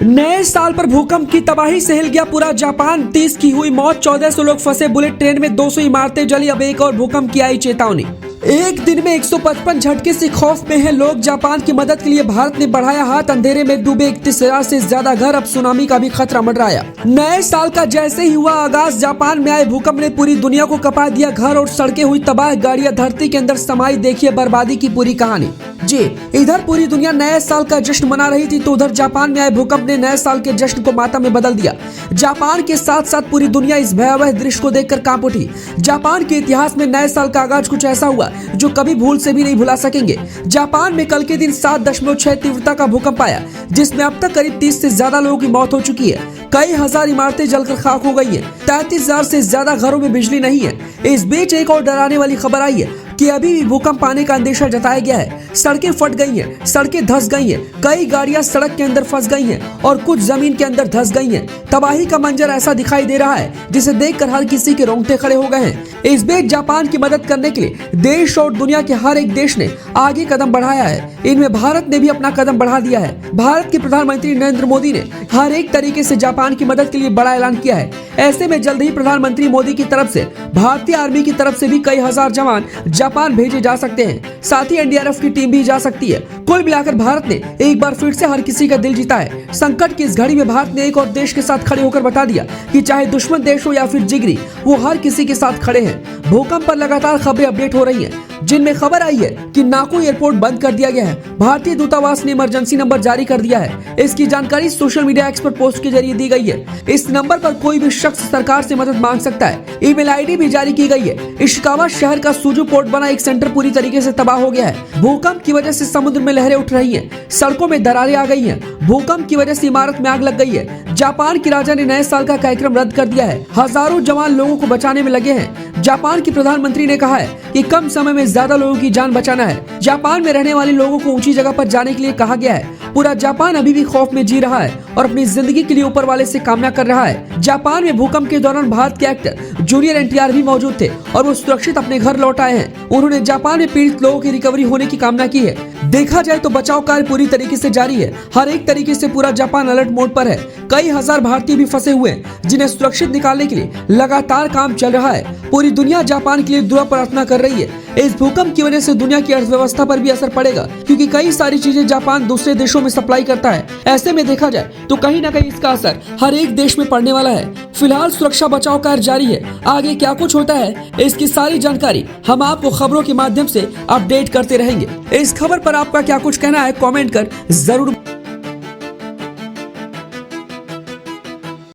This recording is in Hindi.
नए साल पर भूकंप की तबाही से हिल गया पूरा जापान। 30 की हुई मौत, 1400 लोग फंसे बुलेट ट्रेन में, 200 इमारतें जली। अब एक और भूकंप की आई चेतावनी। एक दिन में 155 झटके से खौफ में हैं लोग। जापान की मदद के लिए भारत ने बढ़ाया हाथ। अंधेरे में डूबे 31,000 से ज्यादा घर। अब सुनामी का भी खतरा मंडराया। नए साल का जैसे ही हुआ आगाज, जापान में आए भूकंप ने पूरी दुनिया को कपा दिया। घर और सड़कें हुई तबाह, गाड़ियां धरती के अंदर समाई। देखिए बर्बादी की पूरी कहानी। जी, इधर पूरी दुनिया नए साल का जश्न मना रही थी, तो उधर जापान में आए भूकंप ने नए साल के जश्न को मातम में बदल दिया। जापान के साथ साथ पूरी दुनिया इस भयावह दृश्य को देखकर कांप उठी। जापान के इतिहास में नए साल का आगाज कुछ ऐसा हुआ जो कभी भूल से भी नहीं भुला सकेंगे। जापान में कल के दिन 7.6 तीव्रता का भूकंप आया, जिसमें अब तक करीब 30 से ज्यादा लोगों की मौत हो चुकी है। कई हजार इमारतें जलकर खाक हो गई हैं। 33,000 से ज्यादा घरों में बिजली नहीं है। इस बीच एक और डराने वाली खबर आई है कि अभी भी भूकंप आने का अंदेशा जताया गया है। सड़कें फट गई हैं, सड़कें धंस गई हैं, कई गाड़ियां सड़क के अंदर फंस गई हैं और कुछ जमीन के अंदर धंस गई हैं। तबाही का मंजर ऐसा दिखाई दे रहा है जिसे देखकर हर किसी के रोंगटे खड़े हो गए हैं। इस बीच जापान की मदद करने के लिए देश और दुनिया के हर एक देश ने आगे कदम बढ़ाया है। इनमें भारत ने भी अपना कदम बढ़ा दिया है। भारत के प्रधानमंत्री नरेंद्र मोदी ने हर एक तरीके से जापान की मदद के लिए बड़ा ऐलान किया है। ऐसे में जल्द ही प्रधानमंत्री मोदी की तरफ से भारतीय आर्मी की तरफ से भी कई हजार जवान जापान भेजे जा सकते हैं। साथ ही एनडीआरएफ की टीम भी जा सकती है। कुल मिलाकर भारत ने एक बार फिर से हर किसी का दिल जीता है। संकट की इस घड़ी में भारत ने एक और देश के साथ खड़े होकर बता दिया कि चाहे दुश्मन देश हो या फिर जिगरी, वो हर किसी के साथ खड़े हैं। भूकंप पर लगातार खबरें अपडेट हो रही हैं, जिनमें खबर आई है कि नाको एयरपोर्ट बंद कर दिया गया है। भारतीय दूतावास ने इमरजेंसी नंबर जारी कर दिया है। इसकी जानकारी सोशल मीडिया एक्स पर पोस्ट के जरिए दी गई है। इस नंबर पर कोई भी शख्स सरकार से मदद मांग सकता है। ईमेल आईडी भी जारी की गई है। इशिकावा शहर का सुजू पोर्ट बना एक सेंटर पूरी तरीके से तबाह हो गया है। भूकंप की वजह से समुद्र में लहरें उठ रही हैं, सड़कों में दरारें आ गई हैं। भूकंप की वजह से इमारत में आग लग गई है। जापान की राजा ने नए साल का कार्यक्रम रद्द कर दिया है। हजारों जवान लोगों को बचाने में लगे हैं। जापान की प्रधानमंत्री ने कहा है कि कम समय में ज्यादा लोगों की जान बचाना है। जापान में रहने वाले लोगों को ऊंची जगह पर जाने के लिए कहा गया है। पूरा जापान अभी भी खौफ में जी रहा है और अपनी जिंदगी के लिए ऊपर वाले से कामना कर रहा है। जापान में भूकंप के दौरान भारत के एक्टर जूनियर एनटीआर भी मौजूद थे और वो सुरक्षित अपने घर लौट आए हैं। उन्होंने जापान में पीड़ित लोगों की रिकवरी होने की कामना की है। देखा जाए तो बचाव कार्य पूरी तरीके से जारी है। हर एक तरीके से पूरा जापान अलर्ट मोड पर है। कई हजार भारतीय भी फंसे हुए हैं, जिन्हें सुरक्षित निकालने के लिए लगातार काम चल रहा है। पूरी दुनिया जापान के लिए दुआ प्रार्थना कर रही है। इस भूकंप की वजह से दुनिया की अर्थव्यवस्था पर भी असर पड़ेगा, क्योंकि कई सारी चीजें जापान दूसरे देशों में सप्लाई करता है। ऐसे में देखा जाए तो कहीं न कहीं इसका असर हर एक देश में पड़ने वाला है। फिलहाल सुरक्षा बचाव कार्य जारी है। आगे क्या कुछ होता है, इसकी सारी जानकारी हम आपको खबरों के माध्यम से अपडेट करते रहेंगे। इस खबर पर आपका क्या कुछ कहना है, कमेंट कर जरूर